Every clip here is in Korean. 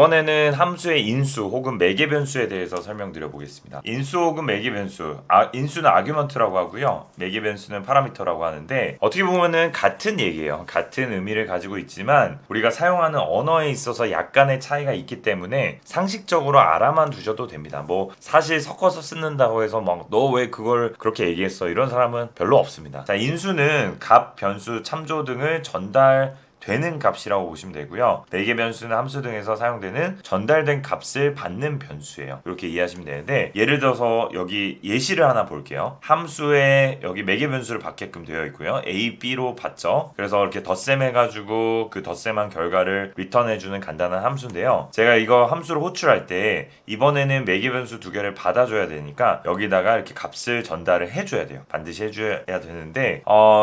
이번에는 함수의 인수 혹은 매개 변수에 대해서 설명드려 보겠습니다. 인수 혹은 매개 변수, 인수는 아규먼트라고 하고요. 매개 변수는 파라미터라고 하는데 어떻게 보면은 같은 얘기예요. 같은 의미를 가지고 있지만 우리가 사용하는 언어에 있어서 약간의 차이가 있기 때문에 상식적으로 알아만 두셔도 됩니다. 뭐 사실 섞어서 쓰는다고 해서 막 너 왜 그걸 그렇게 얘기했어 이런 사람은 별로 없습니다. 자, 인수는 값, 변수, 참조 등을 전달되는 값이라고 보시면 되고요. 매개 변수는 함수 등에서 사용되는 전달된 값을 받는 변수예요. 이렇게 이해하시면 되는데 예를 들어서 여기 예시를 하나 볼게요. 함수에 여기 매개 변수를 받게끔 되어 있고요. A, B로 받죠. 그래서 이렇게 덧셈 해가지고 그 덧셈한 결과를 리턴해주는 간단한 함수인데요. 제가 이거 함수를 호출할 때 이번에는 매개 변수 두 개를 받아줘야 되니까 여기다가 이렇게 값을 전달을 해줘야 돼요. 반드시 해줘야 되는데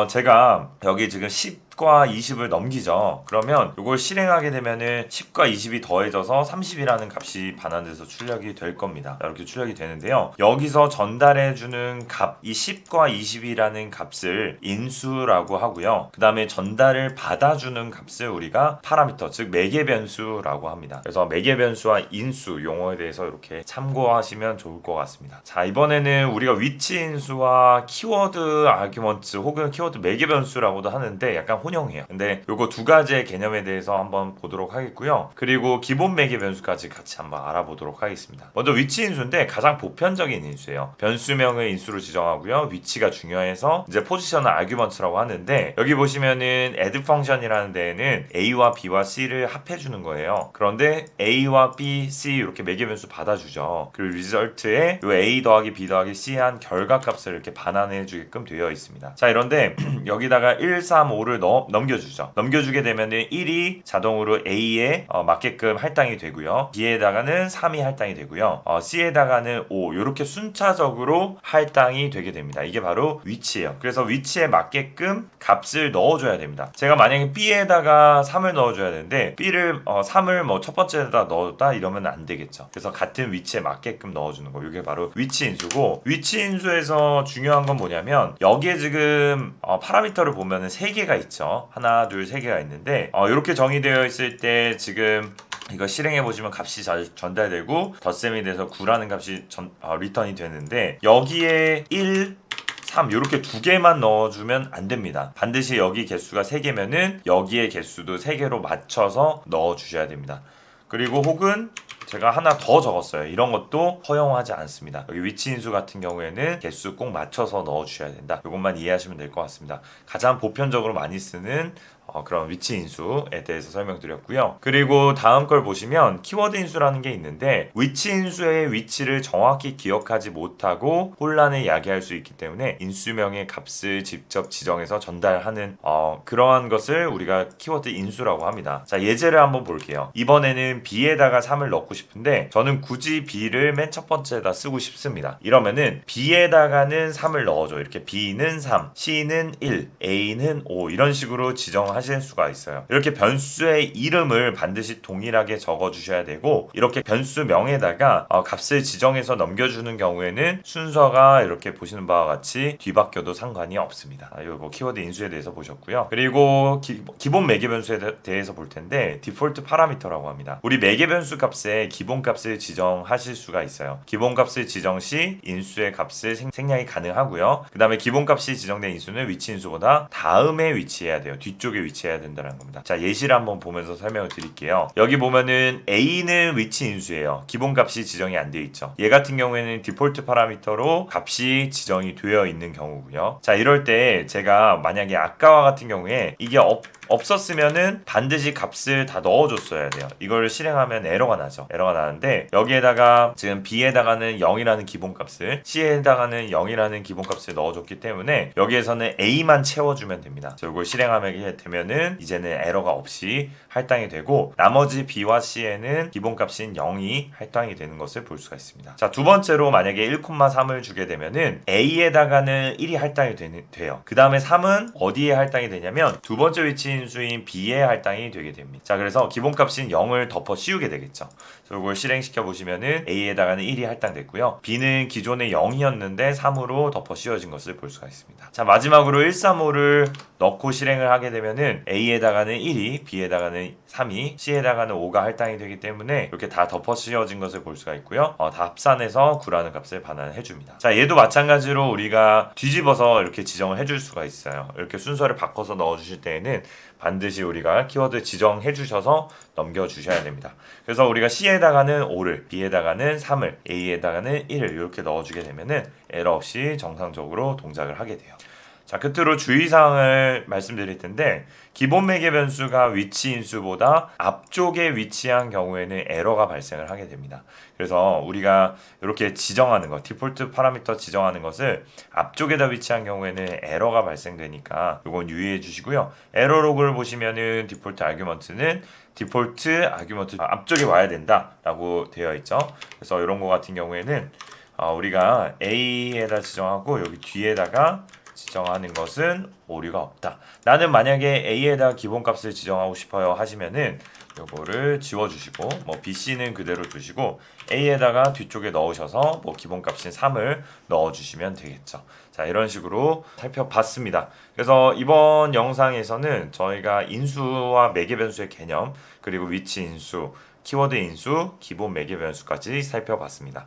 제가 여기 지금 10과 20을 넘기죠. 그러면 이걸 실행하게 되면은 10과 20이 더해져서 30이라는 값이 반환돼서 출력이 될 겁니다. 이렇게 출력이 되는데요. 여기서 전달해주는 값, 이 10과 20이라는 값을 인수라고 하고요. 그 다음에 전달을 받아주는 값을 우리가 파라미터, 즉 매개 변수라고 합니다. 그래서 매개 변수와 인수 용어에 대해서 이렇게 참고하시면 좋을 것 같습니다. 자, 이번에는 우리가 위치 인수와 키워드 아규먼트 혹은 키워드 매개 변수라고도 하는데 약간 혼용해요. 근데 요거 두 가지의 개념에 대해서 한번 보도록 하겠고요. 그리고 기본 매개 변수까지 같이 한번 알아보도록 하겠습니다. 먼저 위치 인수인데 가장 보편적인 인수예요. 변수명을 인수로 지정하고요. 위치가 중요해서 이제 포지션을 아규먼트라고 하는데 여기 보시면은 add 펑션이라는 데에는 a와 b와 c를 합해주는 거예요. 그런데 a와 b, c 이렇게 매개 변수 받아주죠. 그리고 리절트에 요 a 더하기 b 더하기 c한 결과값을 이렇게 반환해 주게끔 되어 있습니다. 자, 이런데 여기다가 1, 3, 5를 넘겨주죠. 넘겨주게 되면은 1이 자동으로 A에 맞게끔 할당이 되고요. B에다가는 3이 할당이 되고요. C에다가는 5 이렇게 순차적으로 할당이 되게 됩니다. 이게 바로 위치예요. 그래서 위치에 맞게끔 값을 넣어줘야 됩니다. 제가 만약에 B에다가 3을 넣어줘야 되는데 B를 3을 뭐 첫 번째에다 넣었다 이러면 안 되겠죠. 그래서 같은 위치에 맞게끔 넣어주는 거. 이게 바로 위치 인수고 위치 인수에서 중요한 건 뭐냐면 여기에 지금 파라미터를 보면은 3개가 있죠. 하나, 둘, 3개가 있는데 이렇게 정의되어 있을 때 지금 이거 실행해 보시면 값이 잘 전달되고 덧셈이 돼서 9라는 값이 리턴이 되는데 여기에 1 3 이렇게 두 개만 넣어주면 안 됩니다. 반드시 여기 개수가 3개면은 여기에 개수도 3개로 맞춰서 넣어주셔야 됩니다. 그리고 혹은 제가 하나 더 적었어요. 이런 것도 허용하지 않습니다. 여기 위치 인수 같은 경우에는 개수 꼭 맞춰서 넣어주셔야 된다. 이것만 이해하시면 될 것 같습니다. 가장 보편적으로 많이 쓰는 그런 위치 인수에 대해서 설명드렸고요. 그리고 다음 걸 보시면 키워드 인수라는 게 있는데 위치 인수의 위치를 정확히 기억하지 못하고 혼란을 야기할 수 있기 때문에 인수명의 값을 직접 지정해서 전달하는 그러한 것을 우리가 키워드 인수라고 합니다. 자, 예제를 한번 볼게요. 이번에는 B에다가 3을 넣고 싶은데 저는 굳이 B를 맨 첫 번째에다 쓰고 싶습니다. 이러면은 B에다가는 3을 넣어줘. 이렇게 B는 3, C는 1, A는 5 이런 식으로 지정하실 수가 있어요. 이렇게 변수의 이름을 반드시 동일하게 적어 주셔야 되고 이렇게 변수명에다가 값을 지정해서 넘겨주는 경우에는 순서가 이렇게 보시는 바와 같이 뒤바뀌어도 상관이 없습니다. 이거 키워드 인수에 대해서 보셨고요. 그리고 기본 매개 변수에 대해서 볼 텐데 디폴트 파라미터라고 합니다. 우리 매개 변수 값에 기본 값을 지정하실 수가 있어요. 기본 값을 지정 시 인수의 값을 생략이 가능하고요. 그 다음에 기본 값이 지정된 인수는 위치 인수보다 다음에 위치해야 돼요. 뒤쪽에 위치해야 된다는 겁니다. 자, 예시를 한번 보면서 설명을 드릴게요. 여기 보면은 A는 위치 인수예요. 기본 값이 지정이 안 되어 있죠. 얘 같은 경우에는 디폴트 파라미터로 값이 지정이 되어 있는 경우고요. 자, 이럴 때 제가 만약에 아까와 같은 경우에 이게 없었으면은 반드시 값을 다 넣어줬어야 돼요. 이걸 실행하면 에러가 나죠. 에러가 나는데 여기에다가 지금 B에다가는 0이라는 기본값을 C에다가는 0이라는 기본값을 넣어줬기 때문에 여기에서는 A만 채워주면 됩니다. 그래서 이걸 실행하게 되면은 이제는 에러가 없이 할당이 되고 나머지 B와 C에는 기본값인 0이 할당이 되는 것을 볼 수가 있습니다. 자, 두 번째로 만약에 1,3을 주게 되면은 A에다가는 1이 할당이 돼요. 그 다음에 3은 어디에 할당이 되냐면 두 번째 위치 인수인 B에 할당이 되게 됩니다. 자, 그래서 기본값인 0을 덮어 씌우게 되겠죠. 그래서 이걸 실행시켜 보시면은 A에다가는 1이 할당됐고요. B는 기존에 0이었는데 3으로 덮어 씌워진 것을 볼 수가 있습니다. 자, 마지막으로 135를 넣고 실행을 하게 되면은 그러면은 A에다가는 1이, B에다가는 3이, C에다가는 5가 할당이 되기 때문에 이렇게 다 덮어 씌워진 것을 볼 수가 있고요. 다 합산해서 9라는 값을 반환해 줍니다. 자, 얘도 마찬가지로 우리가 뒤집어서 이렇게 지정을 해줄 수가 있어요. 이렇게 순서를 바꿔서 넣어주실 때에는 반드시 우리가 키워드 지정해 주셔서 넘겨 주셔야 됩니다. 그래서 우리가 C에다가는 5를, B에다가는 3을, A에다가는 1을 이렇게 넣어주게 되면은 에러 없이 정상적으로 동작을 하게 돼요. 자, 끝으로 주의사항을 말씀드릴 텐데, 기본 매개 변수가 위치 인수보다 앞쪽에 위치한 경우에는 에러가 발생을 하게 됩니다. 그래서 우리가 이렇게 지정하는 것, 디폴트 파라미터 지정하는 것을 앞쪽에다 위치한 경우에는 에러가 발생되니까 이건 유의해 주시고요. 에러 로그를 보시면은 디폴트 아규먼트는 디폴트 아규먼트 앞쪽에 와야 된다라고 되어 있죠. 그래서 이런 거 같은 경우에는 우리가 A에다 지정하고 여기 뒤에다가 지정하는 것은 오류가 없다. 나는 만약에 A에다 기본값을 지정하고 싶어요 하시면은 요거를 지워주시고 뭐 BC는 그대로 두시고 A에다가 뒤쪽에 넣으셔서 뭐 기본값인 3을 넣어주시면 되겠죠. 자, 이런 식으로 살펴봤습니다. 그래서 이번 영상에서는 저희가 인수와 매개 변수의 개념 그리고 위치 인수, 키워드 인수, 기본 매개 변수까지 살펴봤습니다.